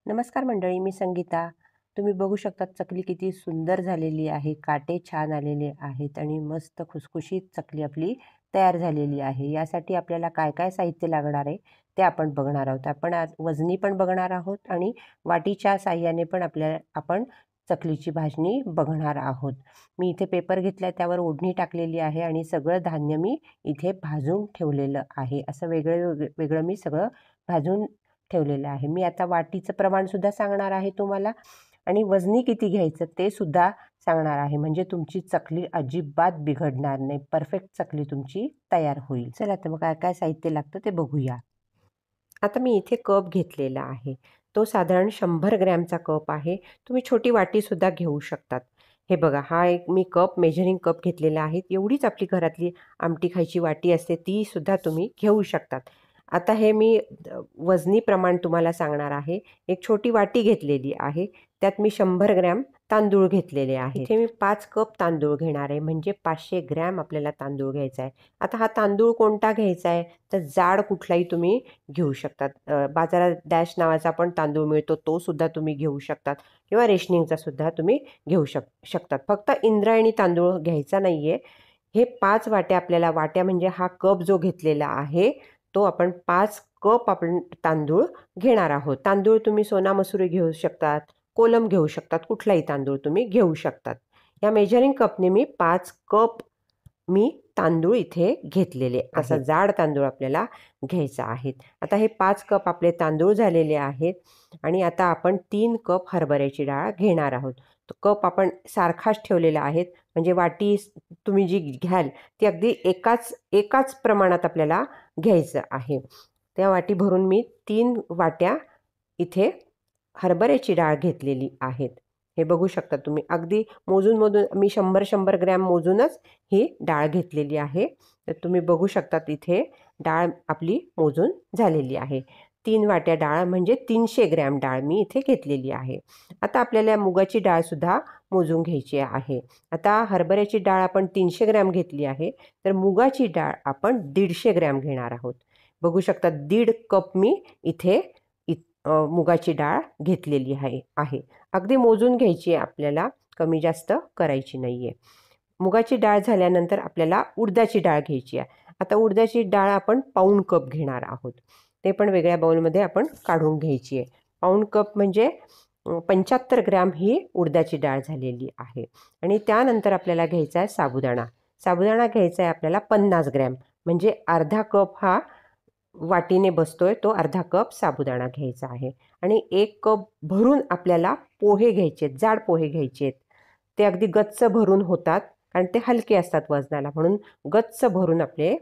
नमस्कार मंडळी, मी संगीता. तुम्ही बघू शकता चकली किती सुंदर झालेली आहे. काटे छान आलेले आहेत आणि मस्त खुसखुशीत चकली आपली तयार झालेली आहे. यासाठी आपल्याला काय काय साहित्य लागणार आहे ते आपण बघणार आहोत. आपण आज वजनी पण बघणार आहोत आणि वाटीच्या साहाय्याने पण आपण चकलीची भाजणी बघणार आहोत. मी इथे पेपर घेतला आहे, त्यावर ओढणी टाकलेली आहे आणि सगळं धान्य मी इथे भाजून ठेवलेलं आहे. असं वेगळं वेगळं मी सगळं भाजून ठेवलेलं आहे. मी आता वाटीचं प्रमाणसुद्धा सांगणार आहे तुम्हाला आणि वजनी किती घ्यायचं ते सुद्धा सांगणार आहे. म्हणजे तुमची चकली अजिबात बिघडणार नाही. परफेक्ट चकली तुमची तयार होईल. चला तर मग काय काय साहित्य लागतं ते बघूया. आता मी इथे कप घेतलेला आहे. तो साधारण 100 ग्रॅमचा कप आहे. तुम्ही छोटी वाटीसुद्धा घेऊ शकतात. हे बघा, हा एक मी मेजरिंग कप घेतलेला आहे. एवढीच आपली घरातली आमटी खायची वाटी असते तीसुद्धा तुम्ही घेऊ शकतात. आता हे मी वजनी प्रमाण तुम्हाला सांगणार आहे. एक छोटी वाटी घेतलेली आहे. त्यात मी 100 ग्रॅम तांदूळ घेतलेले आहेत. इथे मी 5 कप तांदूळ घेणार आहे, म्हणजे 500 ग्रॅम आपल्याला तांदूळ घ्यायचा आहे. आता हा तांदूळ कोणता घ्यायचा आहे, तर जाड कुठलाही तुम्ही घेऊ शकतात. बाजारात डॅश नावाचा पण तांदूळ मिळतो, तो सुद्धा तुम्ही घेऊ शकतात किंवा रेशनिंगचा सुद्धा तुम्ही घेऊ शकतात. फक्त इंद्रायणी तांदूळ घ्यायचा नाही आहे. हे 5 वाट्या आपल्याला, वाट्या म्हणजे हा कप जो घेतलेला आहे तो आपण 5 कप आपण तांदूळ घेणार आहोत. तांदूळ तुम्ही सोना मसुरी घेऊ शकतात, कोलम घेऊ शकतात, कुठलाही तांदूळ तुम्ही घेऊ शकतात. या मेजरिंग कपने मी 5 कप तांदूळ इथे घेतलेले. असा जाड तांदूळ आपल्याला घ्यायचा आहे. आता हे 5 कप आपले तांदूळ झालेले आहेत आणि आता आपण 3 कप हरभऱ्याची डाळ घेणार आहोत. तो कप आपण सारखाच ठेवलेला आहे, म्हणजे वाटी तुम्ही जी घ्याल ती अगदी एकाच प्रमाणात आपल्याला घ्यायचं आहे. त्या वाटी भरून मी 3 वाट्या इथे हरभऱ्याची डाळ घेतलेली आहेत. हे बघू शकता तुम्ही, अगदी मोजून मी 100 ग्रॅम मोजूनच ही डाळ घेतलेली आहे. तर तुम्ही बघू शकतात इथे डाळ आपली मोजून झालेली आहे. 3 वाट्या डाळ म्हणजे 300 ग्रॅम डाळ मी इथे घेतलेली आहे. आता आपल्याला मुगाची डाळसुद्धा मोजून घ्यायची आहे. आता हरभऱ्याची डाळ आपण 300 ग्रॅम घेतली आहे, तर मुगाची डाळ आपण 150 ग्रॅम घेणार आहोत. बघू शकता 1.5 कप मी इथे मुगाची डाळ घेतलेली आहे. अगदी मोजून घ्यायची आहे आपल्याला, कमी जास्त करायची नाही आहे. मुगाची डाळ झाल्यानंतर आपल्याला उडदाची डाळ घ्यायची आहे. आता उडदाची डाळ आपण पाऊण कप घेणार आहोत. ते पण वेगळ्या बाउलमध्ये आपण काढून घ्यायची आहे. पाऊण कप म्हणजे 75 ग्रॅम ही उडदाची डाळ झालेली आहे. आणि त्यानंतर आपल्याला घ्यायचा आहे साबुदाणा. साबुदाणा घ्यायचा आहे आपल्याला 50 ग्रॅम, म्हणजे अर्धा कप हा वाटीने बसतोय, तो अर्धा कप साबुदाणा घ्यायचा आहे. आणि 1 कप भरून आपल्याला पोहे घ्यायचे आहेत, जाड पोहे घ्यायचे आहेत. ते अगदी गच्च भरून होतात, कारण ते हलके असतात वजनाला, म्हणून गच्च भरून आपले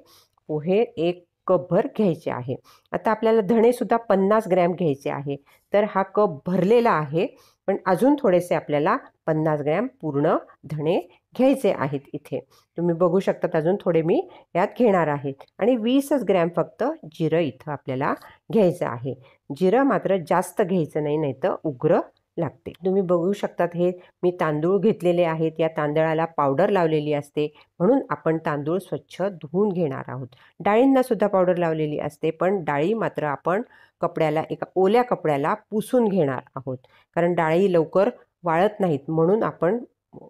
पोहे 1 कपभर घ्यायचे आहे. आता आपल्याला धणेसुद्धा 50 ग्रॅम घ्यायचे आहे. तर हा कप भरलेला आहे, पण अजून थोडेसे आपल्याला 50 ग्रॅम पूर्ण धणे घ्यायचे आहेत. इथे तुम्ही बघू शकतात अजून थोडे मी यात घेणार आहे. आणि 20 ग्रॅम फक्त जिरं इथं आपल्याला घ्यायचं आहे. जिरं मात्र जास्त घ्यायचं नाही, नाही तर उग्र लागते. तुम्ही बघू शकतात हे मी तांदूळ घेतलेले आहेत. या तांदळाला पावडर लावलेली असते, म्हणून आपण तांदूळ स्वच्छ धुवून घेणार आहोत. डाळींना सुद्धा पावडर लावलेली असते, पण डाळी मात्र आपण एका ओल्या कपड्याला पुसून घेणार आहोत, कारण डाळी लवकर वाळत नाहीत, म्हणून आपण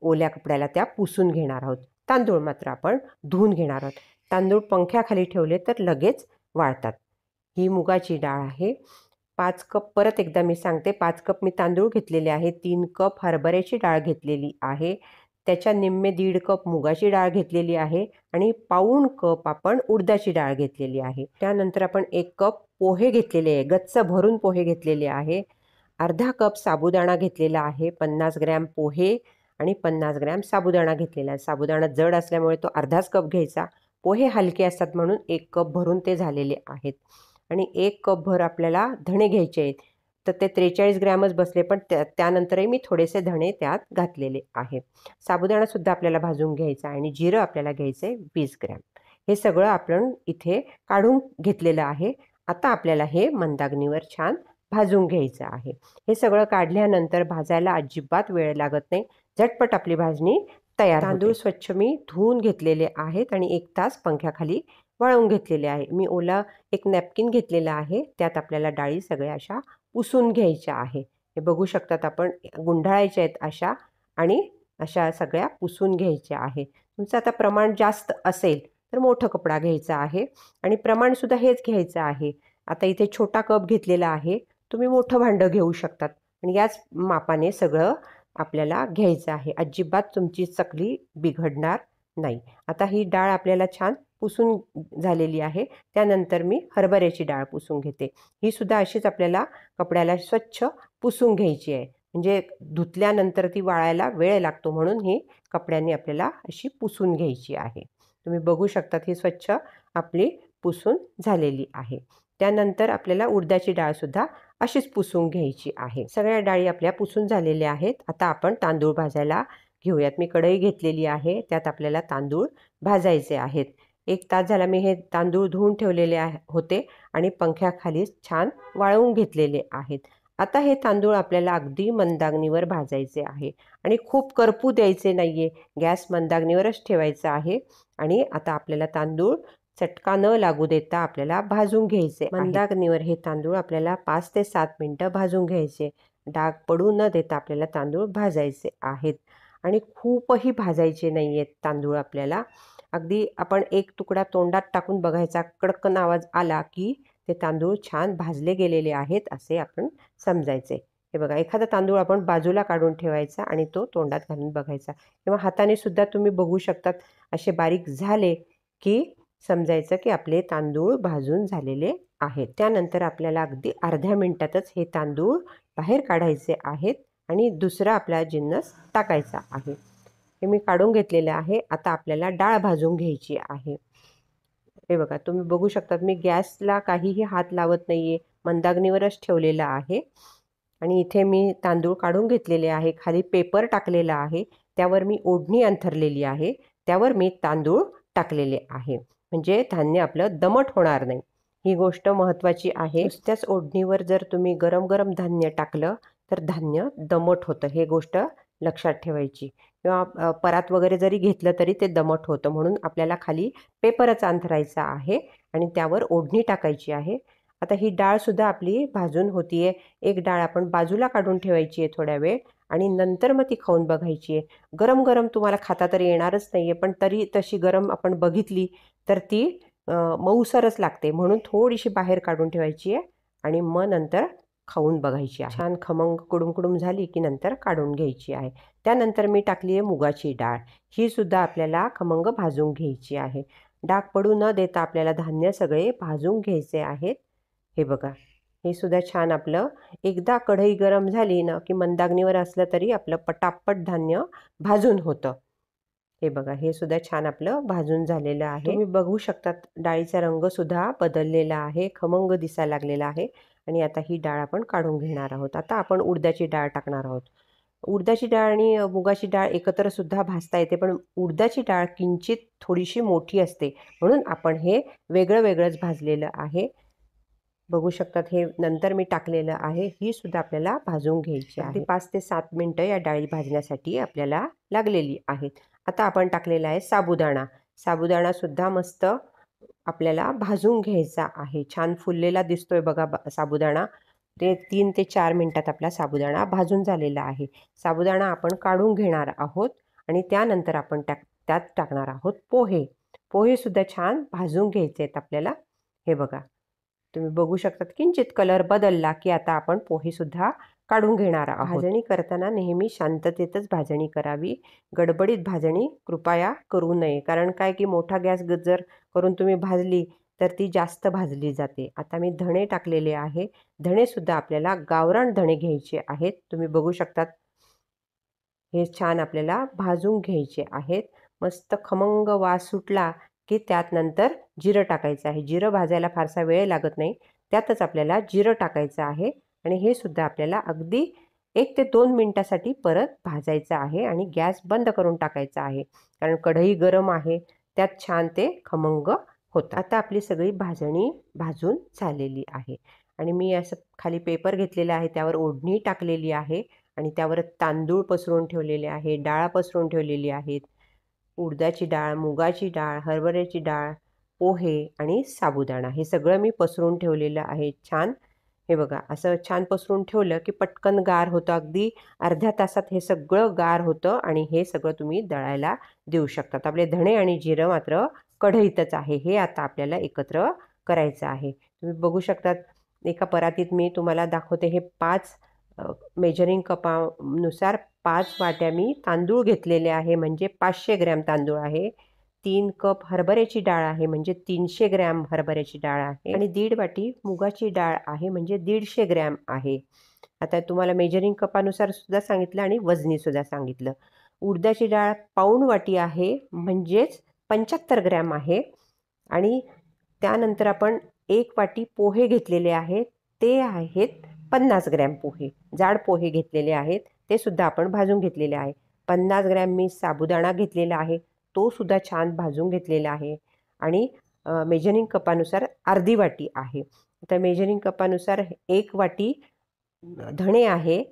ओल्या कपड्याला त्या पुसून घेणार आहोत. तांदूळ मात्र आपण धुवून घेणार आहोत. तांदूळ पंख्याखाली ठेवले तर लगेच वाळतात. ही मुगाची डाळ आहे. 5 कप, परत एकदा मी सांगते, 5 कप मी तांदूळ घेतलेले आहे. 3 कप हरभऱ्याची डाळ घेतलेली आहे. त्याच्या निम्मे 1.5 कप मुगाची डाळ घेतलेली आहे आणि पाऊण कप आपण उडदाची डाळ घेतलेली आहे. त्यानंतर आपण 1 कप पोहे घेतलेले आहे, गच्च भरून पोहे घेतलेले आहे. अर्धा कप साबुदाणा घेतलेला आहे. 50 ग्रॅम पोहे आणि 50 ग्रॅम साबुदाणा घेतलेला आहे. साबुदाणा जड असल्यामुळे तो अर्धाच कप घ्यायचा. पोहे हलके असतात म्हणून 1 कप भरून ते झालेले आहेत. आणि 1 कपभर आपल्याला धणे घ्यायचे आहेत. तर ते 43 ग्रॅमच बसले, पण त्यानंतरही मी थोडेसे धणे त्यात घातलेले आहेत. साबुदाणासुद्धा आपल्याला भाजून घ्यायचा आहे आणि जिरं आपल्याला घ्यायचं आहे 20 ग्रॅम. हे सगळं आपण इथे काढून घेतलेलं आहे. आता आपल्याला हे मंदाग्नीवर छान भाजून घ्यायचं आहे. हे सगळं काढल्यानंतर भाजायला अजिबात वेळ लागत नाही, झटपट आपली भाजणी तयार होते. तांदूळ स्वच्छ मी धुवून घेतलेले आहेत आणि 1 तास पंख्याखाली वाळवून घेतलेले आहे. मी ओला एक नॅपकिन घेतलेला आहे, त्यात आपल्याला डाळी सगळ्या अशा पुसून घ्यायच्या आहे. हे बघू शकतात आपण गुंढाळायच्या आहेत अशा आणि अशा सगळ्या पुसून घ्यायच्या आहे. तुमचं आता प्रमाण जास्त असेल तर मोठं कपडा घ्यायचा आहे आणि प्रमाणसुद्धा हेच घ्यायचं आहे. आता इथे छोटा कप घेतलेला आहे, तुम्ही मोठं भांडं घेऊ शकतात आणि याच मापाने सगळं आपल्याला घ्यायचं आहे. अजिबात तुमची चकली बिघडणार नाही. आता ही डाळ आपल्याला छान पुसून झालेली आहे. त्यानंतर मी हरभऱ्याची डाळ पुसून घेते. ही सुद्धा अशीच आपल्याला कपड्याला स्वच्छ पुसून घ्यायची आहे. म्हणजे धुतल्यानंतर ती वाळायला वेळ लागतो म्हणून ही कपड्यांनी आपल्याला अशी पुसून घ्यायची आहे. तुम्ही बघू शकतात ही स्वच्छ आपली पुसून झालेली आहे. त्यानंतर आपल्याला उडदाची डाळसुद्धा अशीच पुसून घ्यायची आहे. सगळ्या डाळी आपल्या पुसून झालेल्या आहेत. आता आपण तांदूळ भाजायला घेऊयात. मी कढई घेतलेली आहे, त्यात आपल्याला तांदूळ भाजायचे आहेत. 1 तास झाला मी हे तांदूळ धुवून ठेवलेले होते आणि पंख्याखाली छान वाळवून घेतलेले आहेत. आता हे तांदूळ आपल्याला अगदी मंदाग्नीवर भाजायचे आहे आणि खूप करपू द्यायचे नाहीये. गॅस मंदाग्नीवरच ठेवायचा आहे आणि आता आपल्याला तांदूळ चटका न लागू देता आपल्याला भाजून घ्यायचे. मंदाग्नीवर हे तांदूळ आपल्याला 5 ते 7 मिनिटं भाजून घ्यायचे. डाग पडू न देता आपल्याला तांदूळ भाजायचे आहेत आणि खूपही भाजायचे नाही आहेत तांदूळ आपल्याला. अगदी आपण एक तुकडा तोंडात टाकून बघायचा, कडकन आवाज आला की ते तांदूळ छान भाजले गेलेले आहेत असे आपण समजायचे. हे बघा, एखादा तांदूळ आपण बाजूला काढून ठेवायचा आणि तो तोंडात घालून बघायचा किंवा हाताने सुद्धा तुम्ही बघू शकतात. असे बारीक झाले की समजायचं की आपले तांदूळ भाजून झालेले आहेत. त्यानंतर आपल्याला अगदी अर्ध्या मिनिटातच हे तांदूळ बाहेर काढायचे आहेत आणि दुसरा आपला जिन्नस टाकायचा आहे. हे मी काढून घेतलेले आहे. आता आपल्याला डाळ भाजून घ्यायची आहे. हे बघा, तुम्ही बघू शकतात मी गॅसला काहीही हात लावत नाहीये, मंदाग्नीवरच ठेवलेला आहे आणि इथे मी तांदूळ काढून घेतलेले आहे. खाली पेपर टाकलेला आहे, त्यावर मी ओढणी अंथरलेली आहे, त्यावर मी तांदूळ टाकलेले आहे. म्हणजे धान्य आपलं दमट होणार नाही. ही गोष्ट महत्त्वाची आहे. नुसत्याच ओढणीवर जर तुम्ही गरम गरम धान्य टाकलं तर धान्य दमट होतं. हे गोष्ट लक्षात ठेवायची. किंवा परात वगैरे जरी घेतलं तरी ते दमट होतं. म्हणून आपल्याला खाली पेपरच अंथरायचा आहे आणि त्यावर ओढणी टाकायची आहे. आता ही डाळसुद्धा आपली भाजून होतीये. एक डाळ आपण बाजूला काढून ठेवायची आहे थोड्या वेळ आणि नंतर मग ती खाऊन बघायची आहे. गरम गरम तुम्हाला खाता तरी येणारच नाही आहे, पण तरी तशी गरम आपण बघितली तर ती मऊसरच लागते. म्हणून थोडीशी बाहेर काढून ठेवायची आहे आणि मग नंतर खाऊन बघायची आहे. छान खमंग कुडुम झाली की नंतर काढून घ्यायची आहे. त्यानंतर मी टाकली आहे मुगाची डाळ. ही सुद्धा आपल्याला खमंग भाजून घ्यायची आहे. डाग पडू न देता आपल्याला धान्य सगळे भाजून घ्यायचे आहेत. हे बघा, हे सुद्धा छान आपलं एकदा कढई गरम झाली ना की मंदाग्नीवर असलं तरी आपलं पटापट धान्य भाजून होतं. हे बघा, हे सुद्धा छान आपलं भाजून झालेलं आहे. तुम्ही बघू शकतात डाळीचा रंग सुद्धा बदललेला आहे, खमंग दिसायला लागलेला आहे आणि आता ही डाळ आपण काढून घेणार आहोत. आता आपण उडदाची डाळ टाकणार आहोत. उडदाची डाळ आणि मुगाची डाळ एकत्र सुद्धा भाजता येते, पण उडदाची डाळ किंचित थोडीशी मोठी असते म्हणून आपण हे वेगळं वेगळंच भाजलेलं आहे. बघू शकतात हे नंतर मी टाकलेलं आहे. ही सुद्धा आपल्याला भाजून घ्यायची आहे. 5 ते 7 मिनिटं या डाळी भाजण्यासाठी आपल्याला लागलेली आहेत. आता आपण टाकलेला आहे साबुदाणा. साबुदाणा सुद्धा मस्त आपल्याला भाजून घ्यायचा आहे. छान फुललेला दिसतोय बघा साबुदाणा. ते 3 ते 4 मिनिटात आपला साबुदाणा भाजून झालेला आहे. साबुदाणा आपण काढून घेणार आहोत आणि त्यानंतर आपण त्यात टाकणार आहोत पोहे. पोहे सुद्धा छान भाजून घ्यायचे आहेत आपल्याला. हे बघा, तुम्ही बघू शकतात किंचित कलर बदलला की आता आपण पोहेसुद्धा काढून घेणार आहोत. भाजणी करताना नेहमी शांततेतच भाजणी करावी. गडबडीत भाजणी कृपया करू नये. कारण काय की मोठा गॅस जर करून तुम्ही भाजली तर ती जास्त भाजली जाते. आता मी धणे टाकलेले आहे. धणेसुद्धा आपल्याला गावरान धणे घ्यायचे आहेत. तुम्ही बघू शकतात हे छान आपल्याला भाजून घ्यायचे आहेत. मस्त खमंग वास सुटला की त्यात नंतर जिरं टाकायचं आहे. जिरं भाजायला फारसा वेळ लागत नाही. त्यातच आपल्याला जिरं टाकायचं आहे आणि हे सुद्धा आपल्याला अगदी 1 ते 2 मिनिटासाठी परत भाजायचं आहे आणि गॅस बंद करून टाकायचा आहे. कारण कढई गरम आहे, त्यात छान ते खमंग होतं. आता आपली सगळी भाजणी भाजून झालेली आहे आणि मी असं खाली पेपर घेतलेला आहे, त्यावर ओढणी टाकलेली आहे आणि त्यावर तांदूळ पसरून ठेवलेले आहे, डाळ पसरून ठेवलेली आहेत. उडदाची डाळ, मुगाची डाळ, हरभऱ्याची डाळ, पोहे आणि साबुदाणा हे सगळं मी पसरून ठेवलेलं आहे छान. हे बघा असं छान पसरून ठेवलं की पटकन गार होतं. अगदी अर्ध्या तासात हे सगळं गार होतं आणि हे सगळं तुम्ही दळायला देऊ शकतात. आपले धणे आणि जिरं मात्र कढईतच आहे. हे आता आपल्याला एकत्र करायचं आहे. तुम्ही बघू शकतात एका परातीत मी तुम्हाला दाखवते. हे 5 मेजरिंग कपानुसार 5 वाट्या मी तांदूळ घेतलेले आहे, म्हणजे 500 ग्रॅम तांदूळ आहे. 3 कप हरभऱ्याची डाळ आहे, म्हणजे 300 ग्रॅम हरभऱ्याची डाळ आहे आणि 1.5 वाटी मुगाची डाळ आहे, म्हणजे 150 ग्रॅम आहे. आता तुम्हाला मेजरिंग कपानुसार सुद्धा सांगितलं आणि वजनीसुद्धा सांगितलं. उडदाची डाळ पाऊण वाटी आहे, म्हणजेच 75 ग्रॅम आहे. आणि त्यानंतर आपण 1 वाटी पोहे घेतलेले आहेत, ते आहेत 50 ग्रॅम पोहे. जाड पोहे घेतलेले आहेत, ते सुद्धा आपण भाजून घेतलेले आहे. 50 ग्रॅम मी साबुदाणा घेतलेला आहे, तो सुद्धा छान भाजून घेतलेला आहे. आणि मेजरिंग कपानुसार अर्धी वाटी आहे. तर मेजरिंग कपानुसार 1 वाटी धणे आहे,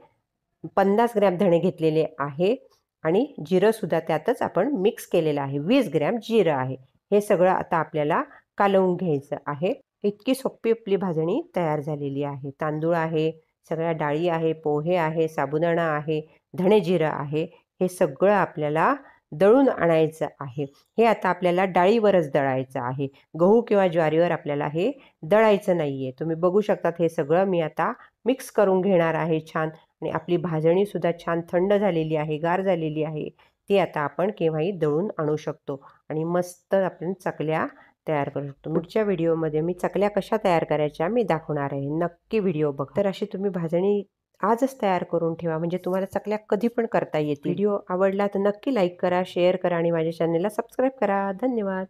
50 ग्रॅम धणे घेतलेले आहे आणि जिरंसुद्धा त्यातच आपण मिक्स केलेलं आहे. 20 ग्रॅम जिरं आहे. हे सगळं आता आपल्याला कालवून घ्यायचं आहे. इतकी सोपी आपली भाजणी तयार झालेली आहे. तांदूळ आहे, सगळ्या डाळी आहे, पोहे आहे, साबुदाणा आहे, धणे जिरं आहे. हे सगळं आपल्याला दळून आणायचं आहे. हे आता आपल्याला डाळीवरच दळायचं आहे. गहू किंवा ज्वारीवर आपल्याला हे दळायचं नाही आहे. तुम्ही बघू शकतात हे सगळं मी आता मिक्स करून घेणार आहे छान. आणि आपली भाजणीसुद्धा छान थंड झालेली आहे, गार झालेली आहे. ती आता आपण केव्हाही दळून आणू शकतो आणि मस्त आपण चकल्या तयार करू शकतो. पुढच्या व्हिडिओमध्ये मी चकल्या कशा तयार करायच्या मी दाखवणार आहे. नक्की व्हिडिओ बघा. तर अशी तुम्ही भाजणी आजच तयार करून ठेवा, म्हणजे तुम्हाला चकल्या कधी पण करता येतील. व्हिडिओ आवडला तर नक्की लाईक करा, शेअर करा आणि माझ्या चॅनलला सबस्क्राईब करा. धन्यवाद.